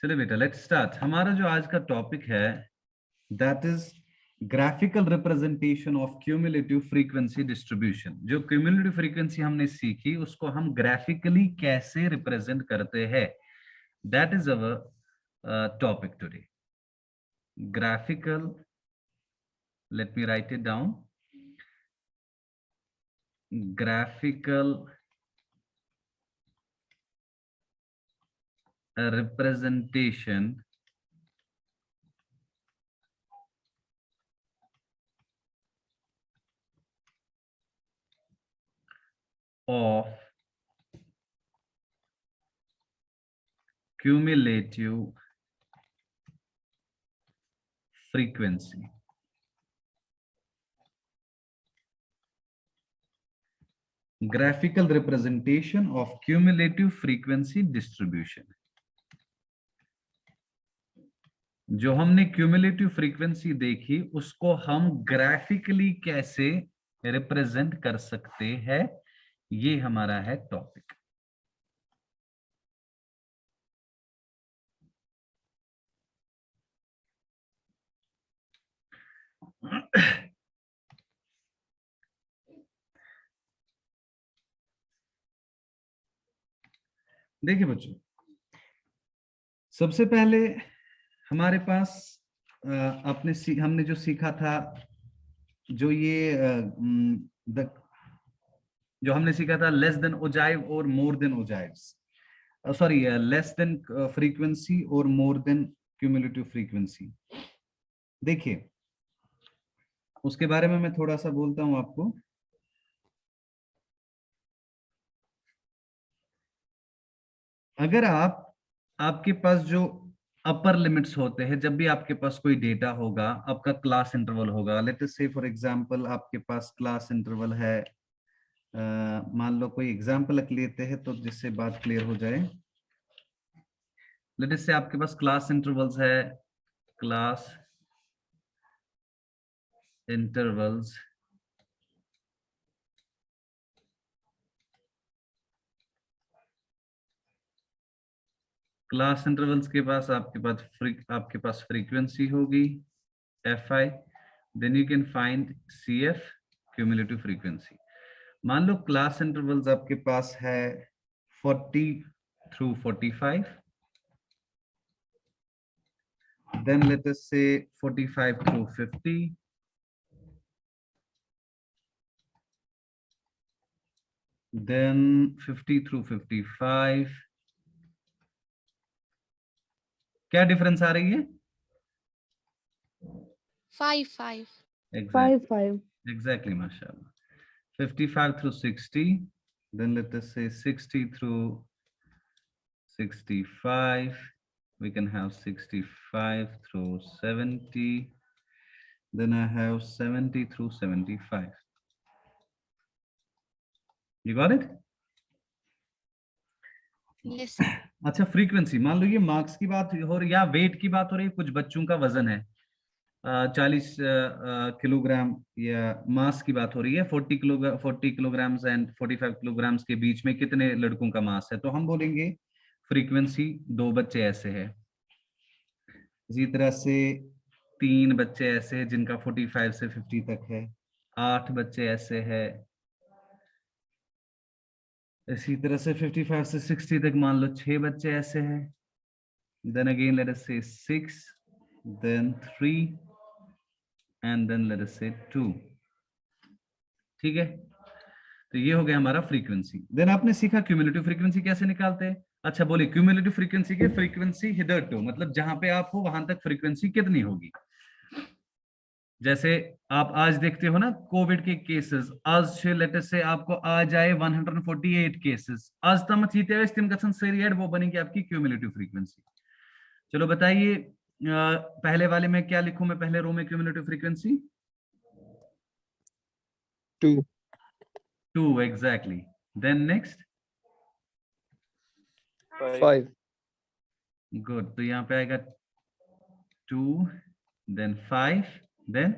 चलिए बेटा, let's start. हमारा जो आज का टॉपिक है that is graphical representation of cumulative frequency distribution. जो क्यूमुलेटिव फ्रीक्वेंसी हमने सीखी उसको हम ग्राफिकली कैसे रिप्रेजेंट करते हैं, that is our topic today. Graphical, let me write it down, graphical representation of cumulative frequency। Graphical representation of cumulative frequency distribution. जो हमने क्यूमुलेटिव फ्रीक्वेंसी देखी उसको हम ग्राफिकली कैसे रिप्रेजेंट कर सकते हैं, ये हमारा है टॉपिक। देखिए बच्चों, सबसे पहले हमारे पास हमने जो सीखा था, जो ये जो हमने सीखा था लेस देन ओजाइव और more than ogives, sorry less than frequency और मोर देन क्यूमुलेटिव फ्रीक्वेंसी। देखिए, उसके बारे में मैं थोड़ा सा बोलता हूं आपको। अगर आपके पास जो अपर लिमिट्स होते हैं, जब भी आपके पास कोई डेटा होगा, आपका क्लास इंटरवल होगा। लेट अस से फॉर एग्जांपल आपके पास क्लास इंटरवल है, मान लो कोई एग्जांपल लेते हैं तो जिससे बात क्लियर हो जाए। लेट अस से आपके पास क्लास इंटरवल्स है, क्लास इंटरवल्स क्लास इंटरवल्स के पास आपके पास फ्रीक्वेंसी होगी fi, then you can find cf, cumulative frequency. मान लो क्लास इंटरवल्स आपके पास है 40 through 45, then let us say 45 through 50, then 50 through 55। क्या डिफरेंस आ रही है? 5 Exactly, mashallah. 55 through 60, then let us say 60 through 65, we can have 65 through 70, then I have 70 through 75. You got it? yes sir. अच्छा, frequency मान लो ये marks की बात हो रही है या वेट की बात हो रही है। कुछ बच्चों का वजन है 40 किलोग्राम, या मास की बात हो रही है 40 किलोग्राम्स एंड 45 किलोग्राम्स के बीच में कितने लड़कों का मास है, तो हम बोलेंगे फ्रीक्वेंसी 2 बच्चे ऐसे है। इसी तरह से 3 बच्चे ऐसे हैं जिनका 45 से 50 तक है। 8 बच्चे ऐसे है। इसी तरह से 55 से 60 तक मान लो 6 बच्चे ऐसे हैं। Then again let us say 6, then 3 and then let us say 2। ठीक है, तो ये हो गया हमारा फ्रीक्वेंसी। देन आपने सीखा क्यूमुलेटिव फ्रीक्वेंसी कैसे निकालते हैं। अच्छा बोलिए, क्यूमुलेटिव फ्रीक्वेंसी के फ्रीक्वेंसी हिदर टू, मतलब जहां पे आप हो वहां तक फ्रीक्वेंसी कितनी होगी। जैसे आप आज देखते हो ना कोविड के केसेस, आज से लेटेस्ट से आपको आ जाए 148 केसेस, आज तम चीते तिम गसन सारी ऐड, वो बनेगी आपकी क्यूमुलेटिव फ्रीक्वेंसी। चलो बताइए, पहले वाले में क्या लिखूं मैं, पहले रो में cumulative frequency 2 exactly. Then next 5। Good, तो यहाँ पे आएगा 2, then 5, then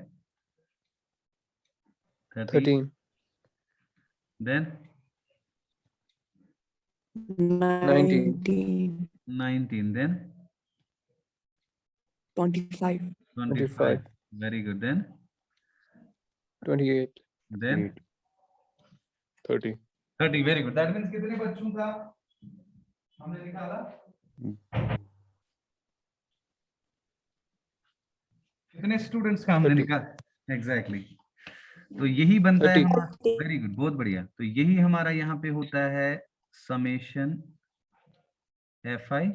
13, then 19, then 25. 25. Very good. Then 28. then 30. 30. Very good. That means कितने बच्चों का हमने निकाला? कितने स्टूडेंट्स का हमने 30. निकाला? Exactly. तो यही बनता है 30. हमारा। वेरी गुड, बहुत बढ़िया। तो यही हमारा यहाँ पे होता है समेशन fi,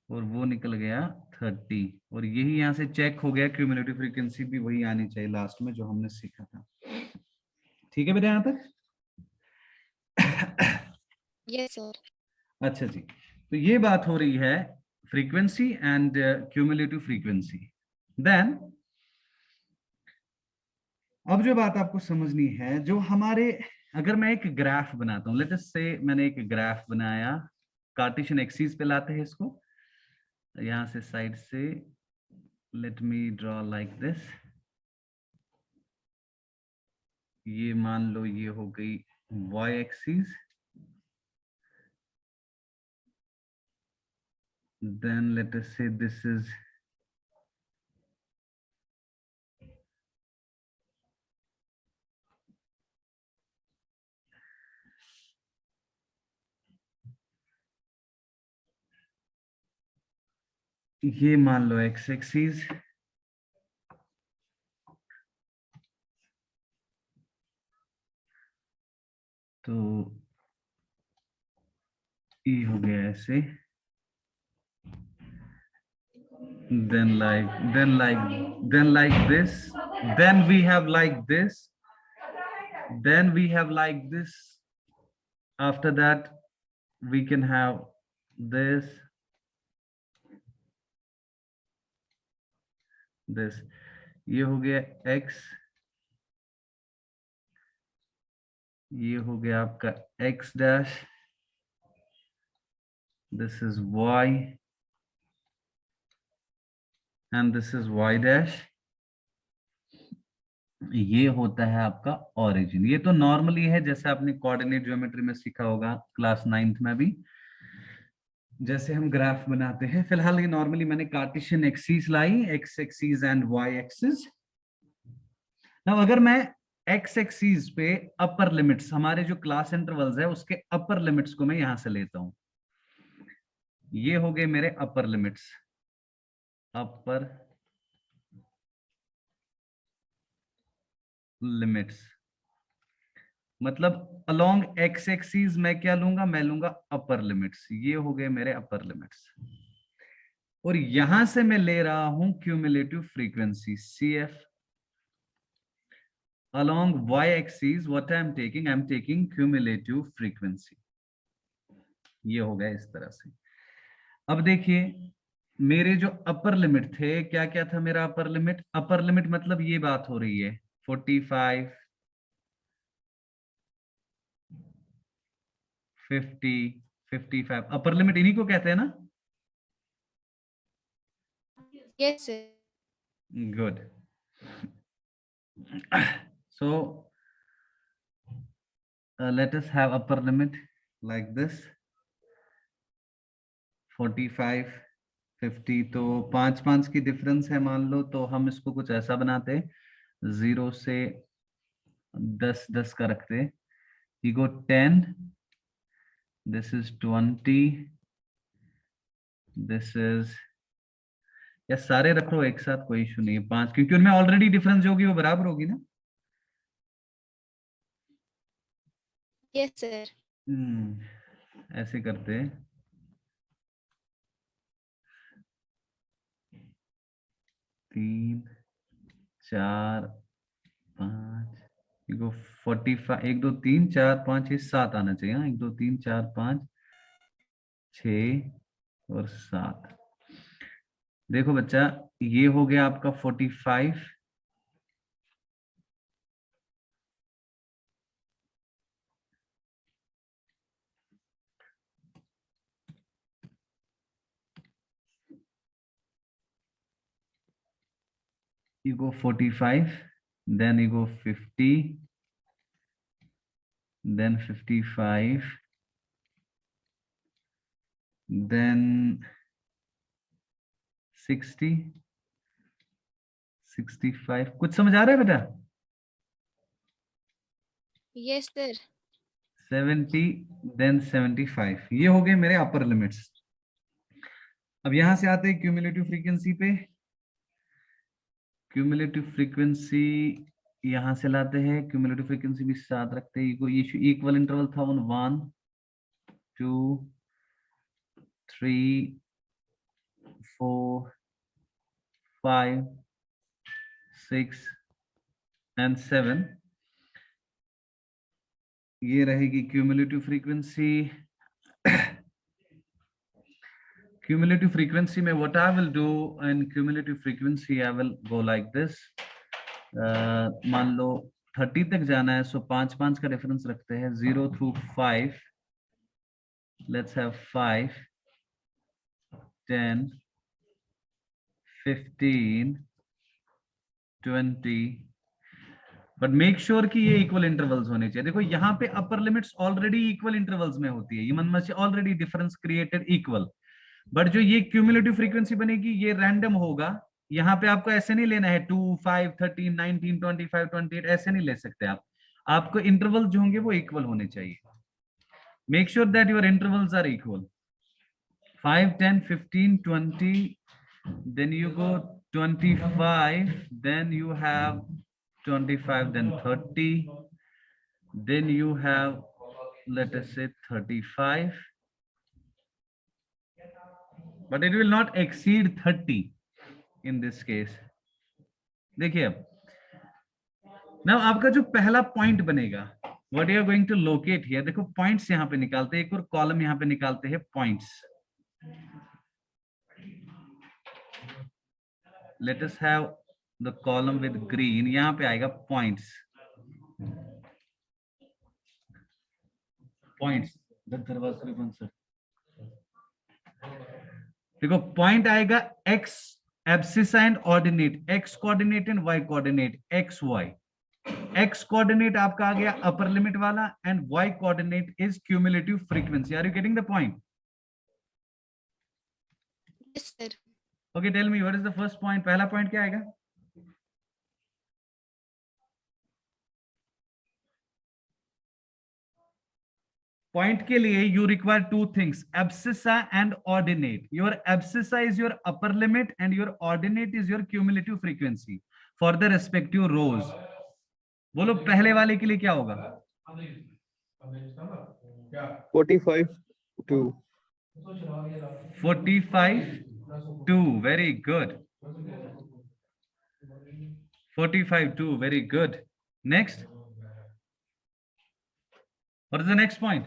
और वो निकल गया 30, और यही यहाँ से चेक हो गया। क्यूमुलेटिव फ्रीक्वेंसी भी वही आनी चाहिए लास्ट में जो हमने सीखा था। ठीक है बेटा यहाँ तक? Yes, sir. अच्छा जी, तो ये बात हो रही है frequency and cumulative frequency. Then अब जो बात आपको समझनी है, जो हमारे, अगर मैं एक ग्राफ बनाता हूं, लेट अस से मैंने एक ग्राफ बनाया, कार्टेशियन एक्सिस पे लाते हैं इसको, यहां से साइड से, let me draw like this. ये मान लो ये हो गई y axis, then let us say this is ये मान लो x एक्सिस, तो ये हो गया ऐसे, then like this, then we have like this, then we have like this, after that we can have this, ये हो गया x, ये हो गया आपका x dash, this is y and this is y dash. ये होता है आपका ओरिजिन। ये तो नॉर्मली है, जैसे आपने कोऑर्डिनेट ज्योमेट्री में सीखा होगा क्लास 9th में भी, जैसे हम ग्राफ बनाते हैं। फिलहाल ये नॉर्मली मैंने Cartesian axis lie, x axis and y axis. Now अगर मैं x एक्सिस पे अपर लिमिट्स, हमारे जो क्लास इंटरवल्स है उसके अपर लिमिट्स को मैं यहां से लेता हूं, ये हो गए मेरे अपर लिमिट्स, अपर लिमिट्स, मतलब अलोंग एक्स एक्सिस मैं क्या लूंगा, मैं लूंगा अपर लिमिट्स। ये हो गए मेरे अपर लिमिट्स, और यहां से मैं ले रहा हूं cumulative frequency CF along y axis। what I am taking cumulative frequency। ये हो गया इस तरह से। अब देखिए मेरे जो अपर लिमिट थे, क्या क्या था मेरा अपर लिमिट? अपर लिमिट मतलब ये बात हो रही है 45, 50, 55। अपर लिमिट इन्हीं को कहते हैं ना? Yes, sir. Good. So let us have upper limit like this 45, 50। तो 5 की डिफरेंस है मान लो, तो हम इसको कुछ ऐसा बनाते, 0 से 10 का रखते। you go 10, this is 20, this is, या सारे रखो एक साथ, कोई इशू नहीं है। 5, क्योंकि उनमें ऑलरेडी डिफरेंस जो होगी वो बराबर होगी ना। Yes, sir. ऐसे करते, 3, 4, 5, देखो 45, 1 2 3 4 5 6 7 आना चाहिए। 1 2 3 4 5 6 और 7। देखो बच्चा, ये हो गया आपका 45, you go 45, then you go 50, then 55, then 60, 65. कुछ समझ आ रहा है बेटा? Yes, sir. 70, then 75. ये हो गए मेरे अपर लिमिट्स। अब यहां से आते हैं क्यूमुलेटिव फ्रीक्वेंसी पे। क्यूमुलेटिव फ्रीक्वेंसी यहां से लाते हैं, क्यूमुलेटिव फ्रीक्वेंसी भी साथ रखते हैं। ये इक्वल इंटरवल था ऑन 1, 2, 3, 4, 5, 6 एंड 7। ये रहेगी क्यूमुलेटिव फ्रीक्वेंसी। Cumulative frequency में what I will do in cumulative frequency, I will go like this. मान लो 30 तक जाना है, सो 5 का रेफरेंस रखते हैं, 0 through 5. Let's have 5, 10, 15, 20. But make sure कि ये इक्वल इंटरवल्स होने चाहिए। देखो यहाँ पे अपर लिमिट्स ऑलरेडी इक्वल इंटरवल्स में होती है, ये मन से already difference created equal. But जो ये क्यूमुलेटिव फ्रीक्वेंसी बनेगी ये रैंडम होगा। यहाँ पे आपको ऐसे नहीं लेना है 2, 5, 13, 19, 25, 28, ऐसे नहीं ले सकते आप। आपको इंटरवल जो होंगे वो इक्वल होने चाहिए। Make sure that your intervals are equal. 5, 10, 15, 20, then you go 25, then you have 25, then 30, then you have, let us say 35, but it will not exceed 30 in this case. देखिए अब now आपका जो पहला पॉइंट बनेगा, what you are going to locate here, देखो points यहाँ पे निकालते हैं, एक और कॉलम यहाँ पे निकालते हैं points. Let us have the column with green, यहाँ पे आएगा पॉइंट्स। पॉइंट्स दरवाजा भी बंद सर। देखो पॉइंट आएगा x abscissa and ordinate, x coordinate and y coordinate, x y। x coordinate आपका आ गया अपर लिमिट वाला and y coordinate is cumulative frequency. Are you getting the point? Yes, sir. Okay, tell me what is the first point. पहला point क्या आएगा? Point के लिए you require two things, abscissa and ordinate. Your abscissa is your upper limit and your ordinate is your cumulative frequency for the respective रोज। बोलो पहले वाले के लिए क्या होगा? 45, 2. 45, 2, very good. 45, 2, very good. Next. What is the next point?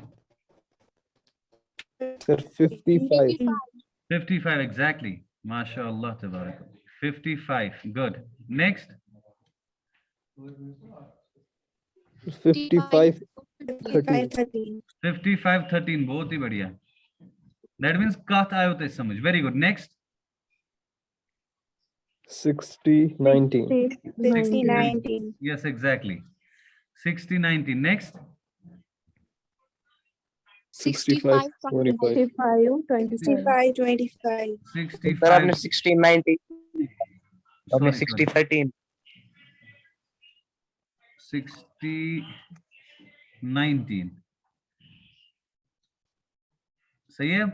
Sir, 55. 55, exactly. MashaAllah, tabarakallah. 55, good. Next. 55, 13. 55, 13, बहुत ही बढ़िया। That means कात आयो तो समझ। Very good. Next. 60, 19. 60, 19. Yes, exactly. 60, 19. Next. 65, 25. 65, 25. 25. 65. Sir आपने 16 19 आपने Sorry, 60 13 60, 19. सही है?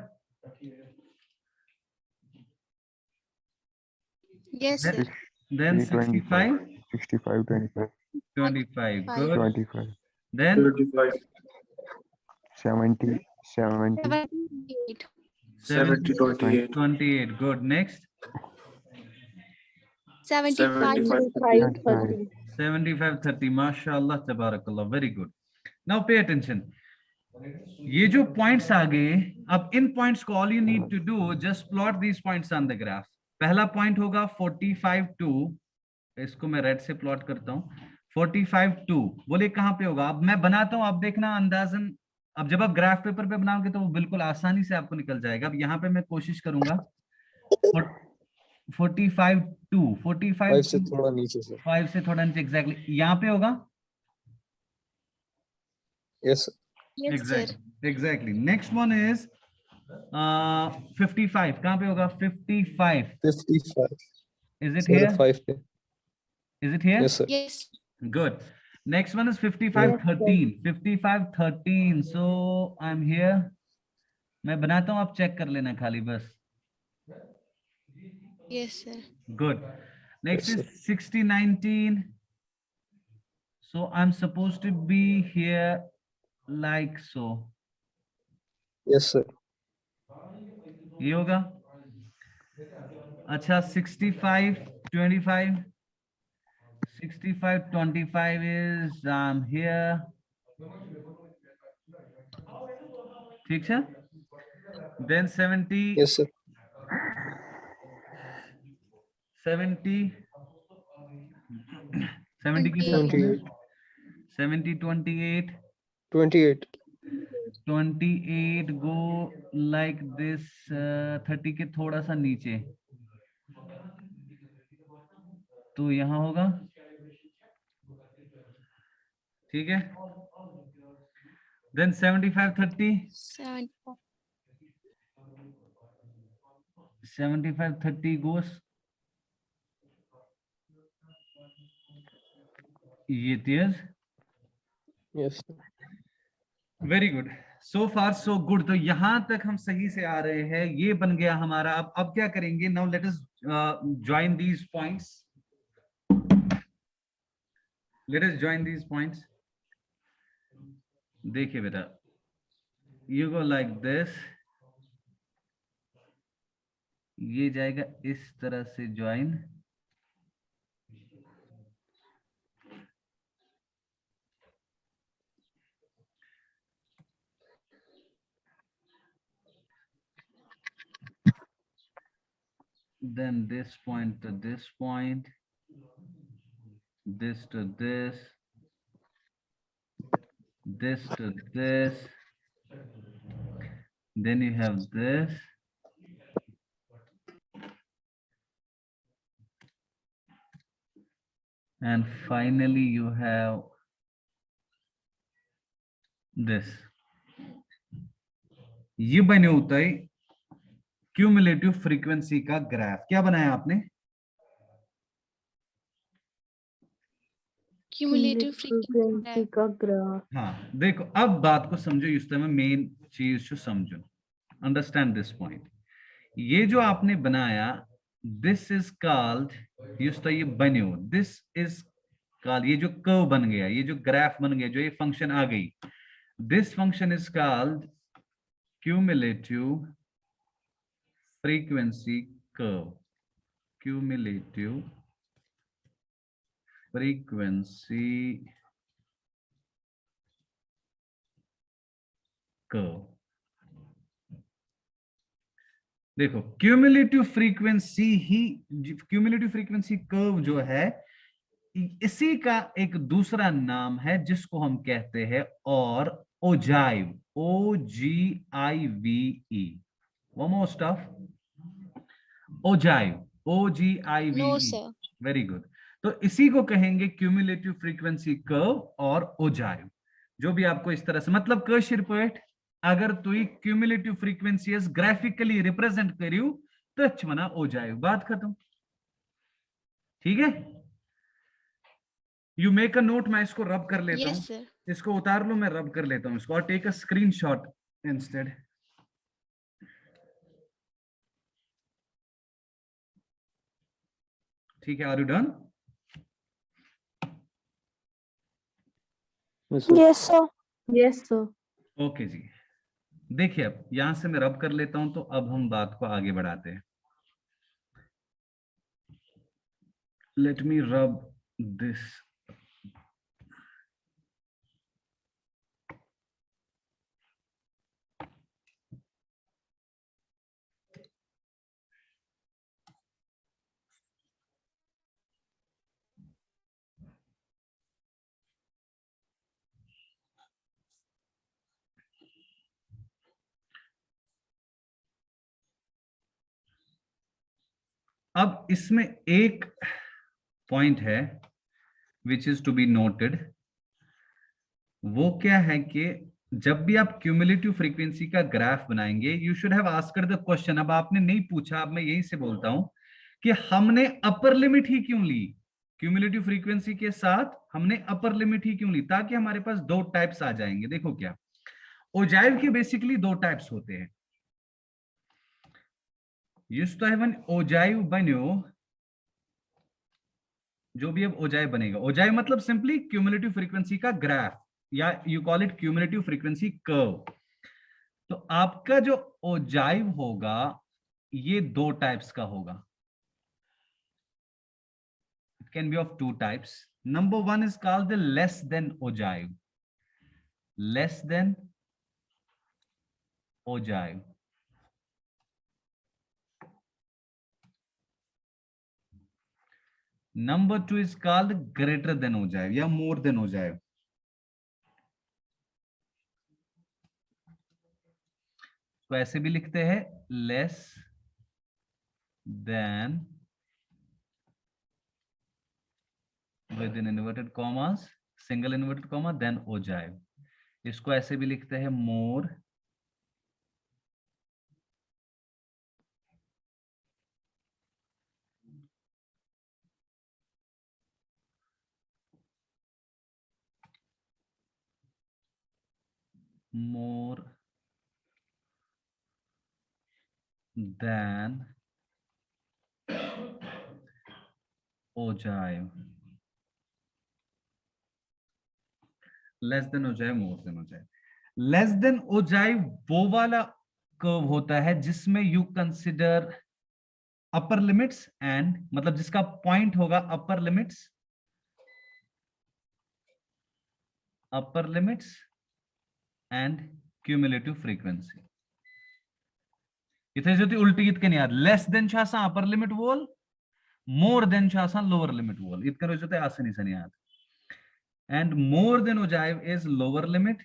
Yes, sir. Then 65, 65, 25, 25. Good. 25, Then 70, 78. 70, 28. 28. Good. Next. 75. 75, 30. 75, 30. MashaAllah, tabarakallah. Very good. Now pay attention. ये जो पॉइंट्स आ गए, अब इन पॉइंट्स को all you need to do just plot these points on the graph. पहला पॉइंट होगा 45, 2, इसको मैं रेड से प्लॉट करता हूँ। 45, 2 बोले कहाँ पे होगा? अब मैं बनाता हूँ, आप देखना अंदाजन। अब जब आप ग्राफ पेपर पे बनाओगे तो वो बिल्कुल आसानी से आपको निकल जाएगा। अब यहाँ पे मैं कोशिश करूंगा 45, 2, 45 5 से थोड़ा नीचे सर। 5 से थोड़ा नीचे, एग्जैक्टली यहाँ पे होगा। Yes. Yes, sir. Exactly. Next one is 55 कहाँ पे होगा? 55 55 is it सर here? 5 पे Is it here? Yes sir Yes. Good. Next one is 55 Yes, sir. 13. 55 13. So I'm here. मैं बनाता हूँ, आप चेक कर लेना खाली बस. Yes, sir. Good. Next Yes, is 60 19. So I'm supposed to be here like so. Yes sir ये होगा. अच्छा 65 25. 65 25 is I'm here. ठीक है. Then 70 यस सर 70 70 किस तरह 28. 70 28 28 28 go like this 30 के थोड़ा सा नीचे तो यहाँ होगा. ठीक है. Then 75 30. 74. 75 30 goes ये तेज. Yes very good. So far so good. तो यहां तक हम सही से आ रहे हैं. ये बन गया हमारा. अब क्या करेंगे? Now let us join these points. Let us join these points. देखिए बेटा, यू गो लाइक दिस. ये जाएगा इस तरह से join. Then this point to this point, this to this to this, then you have this, and finally you have this. ये बने होता है क्यूमुलेटिव फ्रीक्वेंसी का ग्राफ. क्या बनाया आपने? Cumulative frequency. का ग्राफ. हाँ देखो, अब बात को समझो. इस तरह में मेन चीज जो समझो, अंडरस्टैंड दिस पॉइंट. ये जो आपने बनाया, दिस इज कॉल्ड, ये बनो, दिस इज कॉल्ड, ये जो कर्व बन गया, ये जो ग्राफ बन गया, जो ये फंक्शन आ गई, this function is called cumulative frequency curve. Cumulative frequency curve. देखो क्यूमुलेटिव फ्रीक्वेंसी कर्व जो है, इसी का एक दूसरा नाम है जिसको हम कहते हैं और ogive. OGIVE. One more stuff. Ogive. OGIVE. No, sir. Very good. तो इसी को कहेंगे क्यूमुलेटिव फ्रीक्वेंसी कर्व और ओजाइव. जो भी आपको इस तरह से, मतलब कशिर पट अगर तुई क्यूमुलेटिव फ्रीक्वेंसीज ग्राफिकली रिप्रेजेंट करियो तो वना ओजाइव. बात खत्म. ठीक है. You make a note. मैं इसको रब कर लेता हूं. Yes, sir. इसको उतार लो, मैं रब कर लेता हूं इसको, और टेक अ स्क्रीनशॉट इंस्टेड. ठीक है. Are you done? Yes, sir. Yes, sir. Okay जी. देखिए, अब यहां से मैं रब कर लेता हूं, तो अब हम बात को आगे बढ़ाते हैं. Let me rub this. अब इसमें एक पॉइंट है which is to be noted. वो क्या है कि जब भी आप क्यूमुलेटिव फ्रीक्वेंसी का ग्राफ बनाएंगे, you should have asked the question. अब आपने नहीं पूछा, अब मैं यही से बोलता हूं कि हमने अपर लिमिट ही क्यों ली, क्यूमुलेटिव फ्रीक्वेंसी के साथ हमने अपर लिमिट ही क्यों ली, ताकि हमारे पास दो टाइप्स आ जाएंगे। देखो क्या, ओजाइव के बेसिकली दो टाइप्स होते हैं। ओजाइव बनो, जो भी अब ओजाइव बनेगा, ओजाइव मतलब सिंपली क्यूमुलेटिव फ्रीक्वेंसी का ग्राफ, या you call it cumulative frequency curve. तो आपका जो ओजाइव होगा ये दो टाइप्स का होगा। It can be of two types. Number one is called the less than ogive. Less than ogive. Number two is called greater than ogive या more than ogive. तो ऐसे भी लिखते हैं less than within inverted commas, single inverted comma, then ogive. इसको ऐसे भी लिखते हैं more than ogive. Less than ogive, मोर than ogive. Less than ogive वो वाला कर्व होता है जिसमें you consider upper limits and, मतलब जिसका पॉइंट होगा अपर लिमिट्स एंड क्यूमुलेटिव फ्रीक्वेंसी। इथे जो उल्टी इतके नहीं यार, लेस देन छासा अपर लिमिट वोल, मोर देन छासा लोअर लिमिट वोल, इतके रोज होते आसानी से नहीं याद। And more than ogive is lower limit.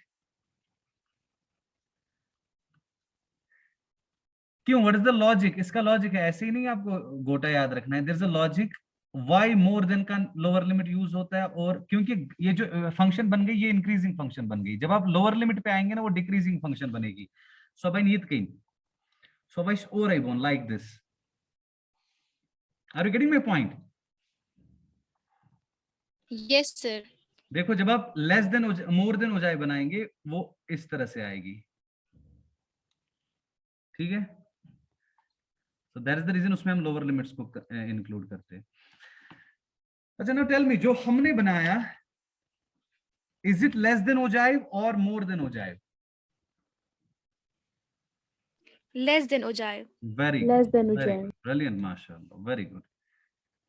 क्यों, व्हाट इज द लॉजिक? इसका लॉजिक है ऐसे ही नहीं, आपको गोटा याद रखना है। There is a logic why more than का लोअर लिमिट यूज होता है, और क्योंकि ये जो फंक्शन बन गई ये इंक्रीजिंग फंक्शन बन गई। जब आप लोअर लिमिट पे आएंगे ना वो डिक्रीजिंग फंक्शन बनेगी। सो बाय नीत कहीं, सो बाय और आई बोन like this. Are you getting my point? Yes, sir. देखो जब आप less than more than ogive बनाएंगे वो इस तरह से आएगी, ठीक है? So that is the reason उसमें हम लोअर लिमिट्स को इंक्लूड करते हैं। अच्छा नाउ टेल मी, जो हमने बनाया is it less than ogive और more than ogive? Less than ogive. Very Less than very ogive. Good, brilliant, माशाल्लाह, वेरी गुड।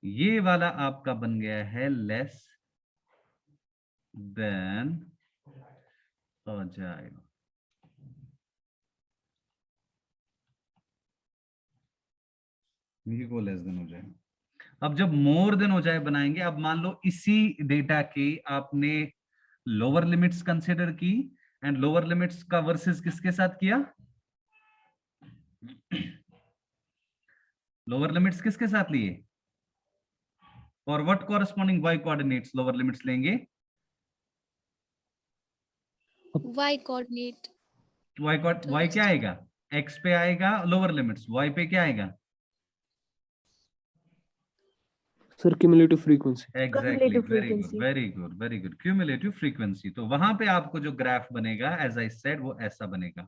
ये वाला आपका बन गया है लेस देन ओजाइव। ये को लेस देन ओजाइव। अब जब मोर देन ओजाइव बनाएंगे, अब मान लो इसी डेटा की आपने लोअर लिमिट्स कंसीडर की, एंड लोअर लिमिट्स का वर्सेस किसके साथ किया? लोअर लिमिट्स किसके साथ लिए, और what corresponding y coordinates lower limits लेंगे? Y coordinate. y क्या आएगा? x पे आएगा लोअर लिमिट्स, y पे क्या आएगा? Sir cumulative frequency. Exactly, Cumulative very good, frequency. Very good, very good, cumulative frequency. तो वहां पे आपको जो ग्राफ बनेगा एज आई सेड वो ऐसा बनेगा।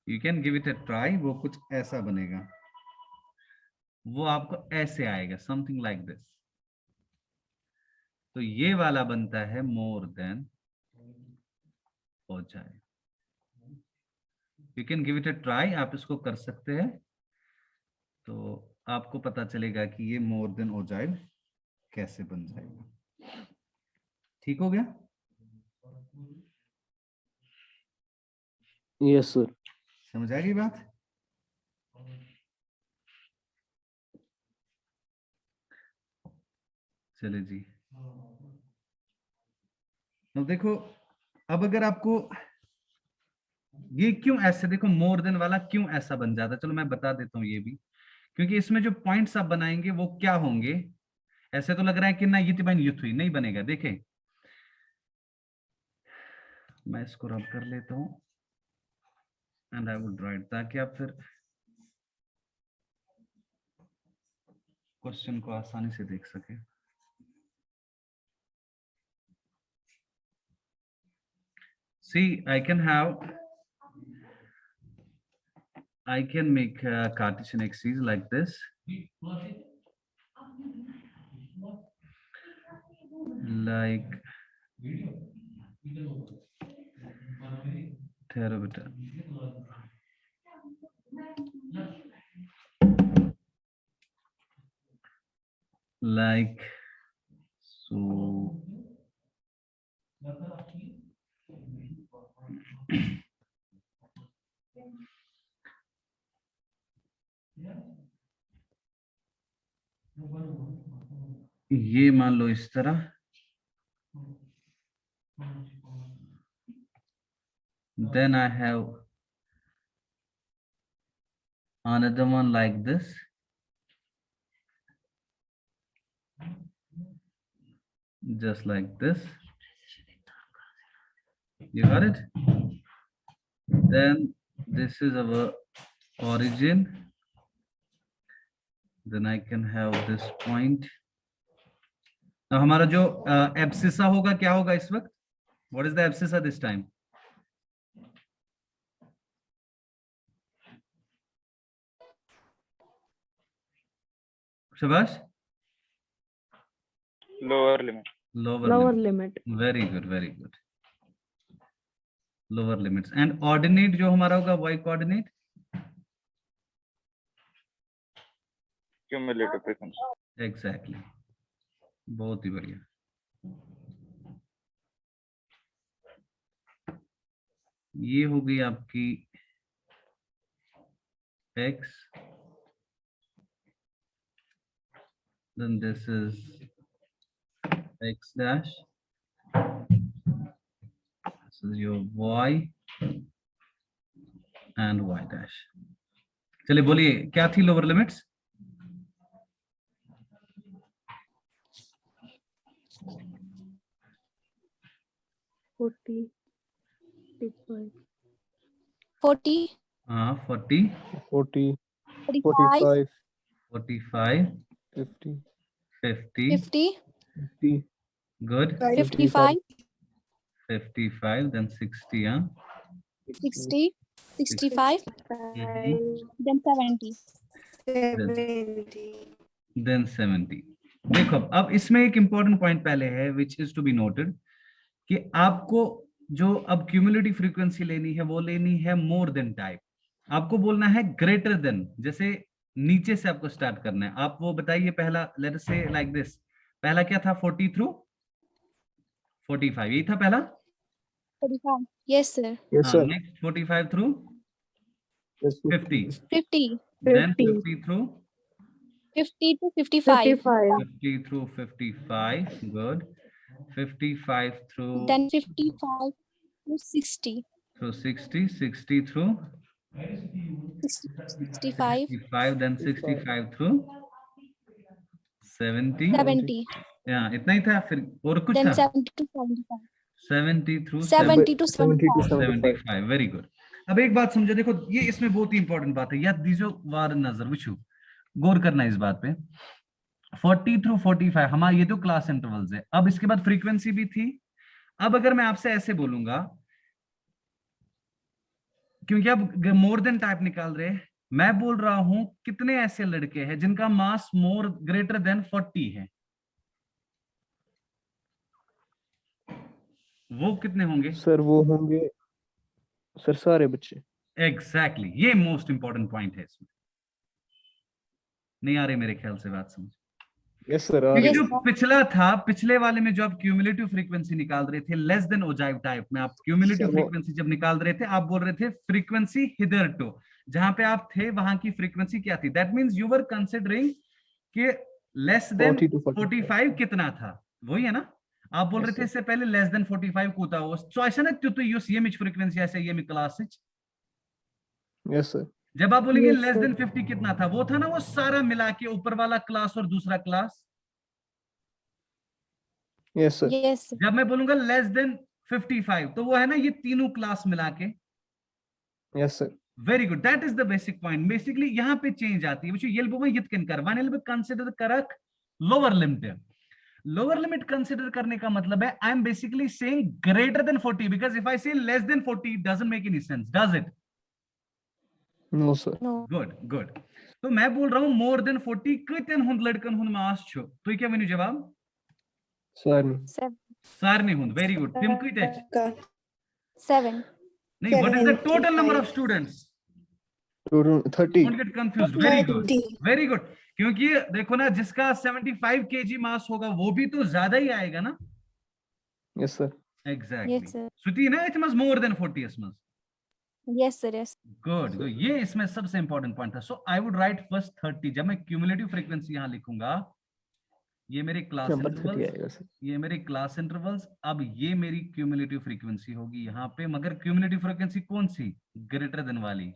You can give it a try, वो कुछ ऐसा बनेगा, वो आपको ऐसे आएगा, समथिंग लाइक दिस। तो ये वाला बनता है मोर than ogive. You can give it a try, आप इसको कर सकते हैं, तो आपको पता चलेगा कि ये मोर देन ओजाइव कैसे बन जाएगा। ठीक हो गया? Yes sir. समझ आ गई बात? चले जी। तो देखो, अब अगर आपको ये क्यों ऐसे, देखो मोर देन वाला क्यों ऐसा बन जाता है, चलो मैं बता देता हूँ ये भी। क्योंकि इसमें जो पॉइंट्स आप बनाएंगे वो क्या होंगे, ऐसे तो लग रहा है कि ना ये युथ हुई, नहीं बनेगा। देखें मैं इसको रब कर लेता हूँ एंड आई वुड राइट, ताकि आप फिर क्वेश्चन को आसानी से देख सके। See, I can make Cartesian axes like this. Like Theravita. Like so. ये मान लो इस तरह, then I have another one like this, just like this. You got it? Then this is our origin. Then I can have this point. तो हमारा जो abscissa होगा क्या होगा इस वक्त? What is the abscissa this time? Shabash? Lower limit. Lower limit. Very good, very good. Lower limits. And ordinate जो हमारा होगा y coordinate? Cumulative frequency. Exactly. बहुत ही बढ़िया। ये हो गई आपकी x, then this is x dash, this is your y and y dash. चलिए बोलिए क्या थी लोअर लिमिट्स? हाँ 40, 40, 45, 45, 45, 50, 50, 50, 50, good, 55, 55, then 60, huh? 60, 65, then 70. Then 70. देखो अब इसमें एक इंपॉर्टेंट पॉइंट पहले है which is to be noted कि आपको जो अब क्यूमुलेटिव फ्रीक्वेंसी लेनी है वो लेनी है मोर देन टाइप। आपको बोलना है ग्रेटर देन, जैसे नीचे से आपको स्टार्ट करना है। आप वो बताइए पहला, लेट अस से लाइक दिस, पहला क्या था? 40 थ्रू 45, यही था पहला। 45. Yes, sir. Yes, sir. Next 45 through Yes, 50, 50, then 50. 50 through 50 to 55. 55. 50 through 55, good. 55 through Then 55 to 60. through 60, 60 through 65, 65, then 65 through 70. 70. Yeah, इतना ही था, फिर और कुछ Then था? 70 to 75. 70 through 70 to 70 to 75. 75, very good. अब एक बात समझो, देखो ये इसमें बहुत ही इंपॉर्टेंट बात है, या दीजो वार नजर विचू गौर करना इस बात पे। 40 थ्रू 45 हमारा ये तो क्लास इंटरवल्स है। अब इसके बाद फ्रीक्वेंसी भी थी। अब अगर मैं आपसे ऐसे बोलूंगा, क्योंकि अब मोर देन टाइप निकाल रहे हैं, मैं बोल रहा हूं कितने ऐसे लड़के हैं जिनका मास मोर ग्रेटर देन 40 है, वो कितने होंगे? सर वो होंगे सर सारे बच्चे। एग्जैक्टली, ये मोस्ट इंपॉर्टेंट पॉइंट है इसमें। नहीं आ रही मेरे ख्याल से बात समझ? Yes sir. क्योंकि Yes, जो sir. पिछला था, पिछले वाले में जो आप क्यूमुलेटिव फ्रीक्वेंसी निकाल रहे थे लेस देन ओजाइव टाइप में, आप क्यूमुलेटिव सर, वो- फ्रीक्वेंसी जब निकाल रहे थे आप बोल रहे थे फ्रीक्वेंसी हिदर टू, जहां पे आप थे वहां की फ्रीक्वेंसी क्या थी? That means you were considering कि लेस देन 40 to 45 कितना था, वही है ना? आप बोल Yes, रहे थे sir. इससे पहले लेस देन 45 कूता हो, सो ऐसा ना तो यूस ये मिच फ्रीक्वेंसी ऐसे ये मी क्लास। Yes sir. जब आप बोलेंगे Yes, लेस sir. देन 50 कितना था, वो था ना वो सारा मिला के ऊपर वाला क्लास और दूसरा class. Yes sir. Yes, sir. जब मैं बोलूंगा लेस देन 55, तो वो है ना ये तीनों क्लास मिला के। Yes, sir. Very good, that is the basic point. Basically यहाँ पे चेंज आती है, कंसिडर करक lower limit. Lower limit consider करने का मतलब है I am basically saying greater than 40, because if I say less than 40 doesn't make any sense, does it? No, sir. No. Good good. तो मैं बोल रहा हूं मोर देन 40 कतन हुंद लड़कन हुंद मास छु, तो क्या वनु जवाब? Sorry. 7. सारनी हुंद। Very good. तिम कत? 7. नहीं, what is the total number of students? 30. Don't get confused. Very good. Very good. क्योंकि देखो ना, जिसका 75 kg मास होगा वो भी तो ज्यादा ही आएगा ना। Yes, sir. Exactly. Yes, sir. श्रुति ना, it must more than 40 इसमें। Yes, sir. Yes. Good good, ये इसमें सबसे इंपॉर्टेंट पॉइंट था। सो आई वुड राइट फर्स्ट 30। जब मैं क्यूमुलेटिव फ्रीक्वेंसी यहाँ लिखूंगा, ये मेरे क्लास Number 30 इंटरवल्स, आएगा, sir. ये मेरे क्लास इंटरवल्स, अब ये मेरी क्यूमुलेटिव फ्रीक्वेंसी होगी यहाँ पे। मगर क्यूमुलेटिव फ्रीक्वेंसी कौन सी? ग्रेटर देन वाली,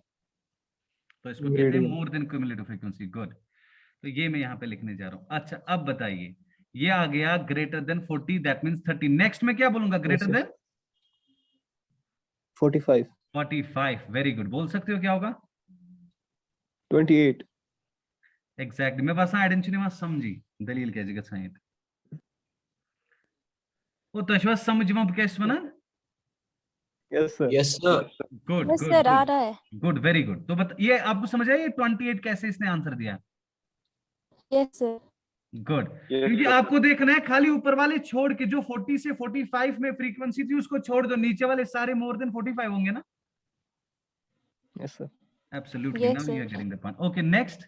तो इसको कहते हैं Gradient. More than cumulative frequency. Good, तो ये मैं यहाँ पे लिखने जा रहा हूँ। अच्छा, अब बताइए, ये आ गया greater than 40, that means 30। Next में क्या बोलूंगा? Greater Yes, then 45. 45। Very good, बोल सकते हो क्या होगा? 28. एग्जैक्टली। मैं बस आइडेंटिटी में समझी दलील क्या जगह साइड वो तो समझ में कैसे बना। Yes, sir. Yes, sir. Good Yes, good sir. आ गुड रहा है. Good, very good. तो ये आपको समझ आया, ये 28 कैसे इसने आंसर दिया? Yes, sir. गुड, क्योंकि आपको देखना है खाली ऊपर वाले छोड़ के, जो 40 से 45 में फ्रीक्वेंसी थी उसको छोड़ दो, नीचे वाले सारे मोर देन 45 होंगे ना। Yes, sir. Absolutely, Yes, now sir. You are getting the point. Okay, next.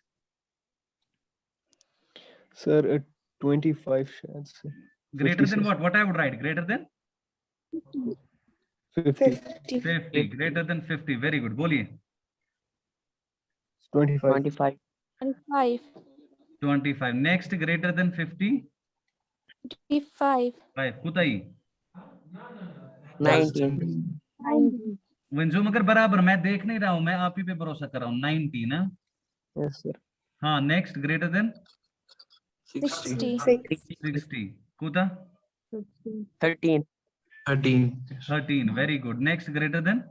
Sir, 25 शायद से. Greater 50, then sir. What? I would write greater than 50. 50। Greater than 50। Very good, बोलिए। 25. 25. 25. 25। Next, greater than 50। 55. 5 कुताई 19. 90. विंजो, मगर बराबर मैं देख नहीं रहा हूं, मैं आप ही पे भरोसा कर रहा हूं। 90 ना। Yes, sir. हाँ, नेक्स्ट, ग्रेटर देन 60. 60 कुता 13. 13। Very good. Next, greater then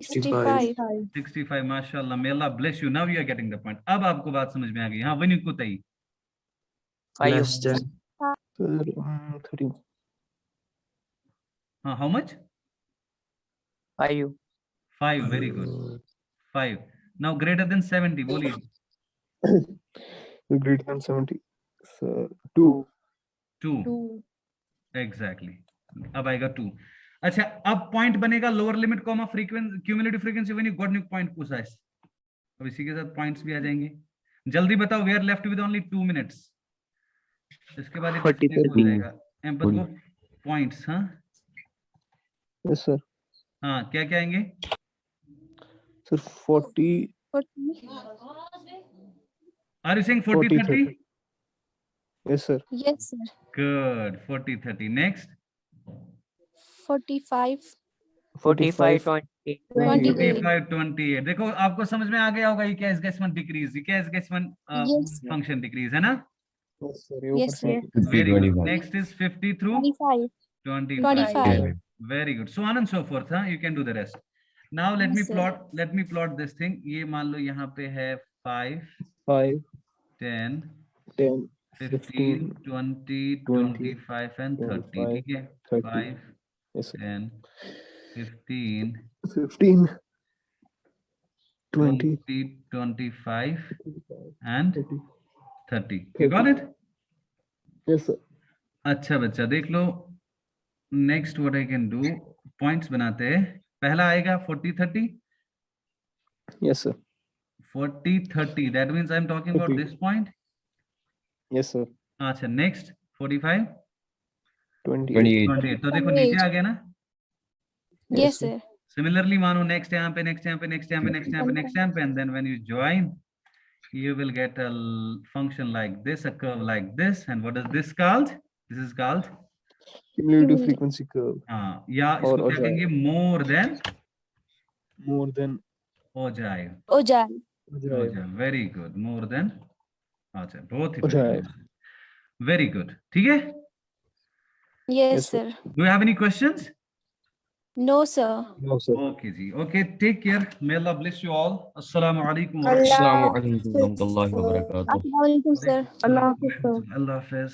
65. 65। माशाल्लाह, may Allah bless you. Now you are getting the point. अब आपको बात समझ में आ गई। हाँ, वनी कुताई 5. Sir, 30. हाँ, how much? 5. 5। Very good, 5। Now greater than 70, बोलिए। Greater than 70. Sir, 2. 2। 2. एग्जैक्टली, अब आएगा 2। अच्छा, अब पॉइंट बनेगा lower limit comma frequency, cumulative frequency वनी गॉडनिक पॉइंट पूछा है। अब इसी के साथ पॉइंट्स भी आ जाएंगे। जल्दी बताओ, we are left with only 2 minutes. इसके बाद 40 हो जाएगा एम्पल को पॉइंट्स। हाँ Yes, sir. हाँ, क्या क्या आएंगे? Sir, 40. 40. Are you saying 40 30? Yes, sir. Yes, sir. Good, 40 30। Next, 45. 45. 20. 28. 45 28। देखो, आपको समझ में आ गया होगा ये क्या एसगेसमेंट डिक्रीज, ये क्या एसगेसमेंट Yes, sir. फंक्शन डिक्रीज है ना। Yes, sir. Yes, sir. Very good. Next is 50 through 25. 25। 25. Very good. So on and so forth. Huh? You can do the rest. Now let me Yes, sir. plot. Let me plot this thing. ये मान लो यहाँ पे है 5, 5, 10, 10, 15, 15, 20, 20, 25 and 30. 25, ठीक है? 30. 5, Yes, sir. 10, 15, 15, 20, 20, 25 and 30. 30. You got it? Yes, sir. अच्छा बच्चा, देख लो। Next what I can do, points बनाते हैं। पहला आएगा 40 30। Yes, sir. 40 30, that means I'm talking about 30. this point. Yes, sir. अच्छा, नेक्स्ट 45 28. 28। तो देखो नीचे आ गया ना। Yes, sir. सिमिलरली मानो नेक्स्ट यहाँ पे, नेक्स्ट यहाँ पे, नेक्स्ट यहाँ पे, नेक्स्ट यहाँ पे, नेक्स्ट यहाँ पे, and then when you join you will get a function like this, a curve like this, and what is this called? This is called Cumulative frequency curve. हाँ, या इसको और क्या कहेंगे? more than More than. ogive। Ojai. ogive, very good, more than ogive। बहुत ही ogive. Very good, ठीक है। Yes, Yes, sir. sir. Do you have any questions? No, sir. No, sir. Okay, ji. Okay, take care. May Allah bless you all. Assalamu alaikum. Allah. Assalamu alaikum warahmatullahi wabarakatuh. Assalamualaikum, sir. Allah Hafiz, sir. Allah Hafiz.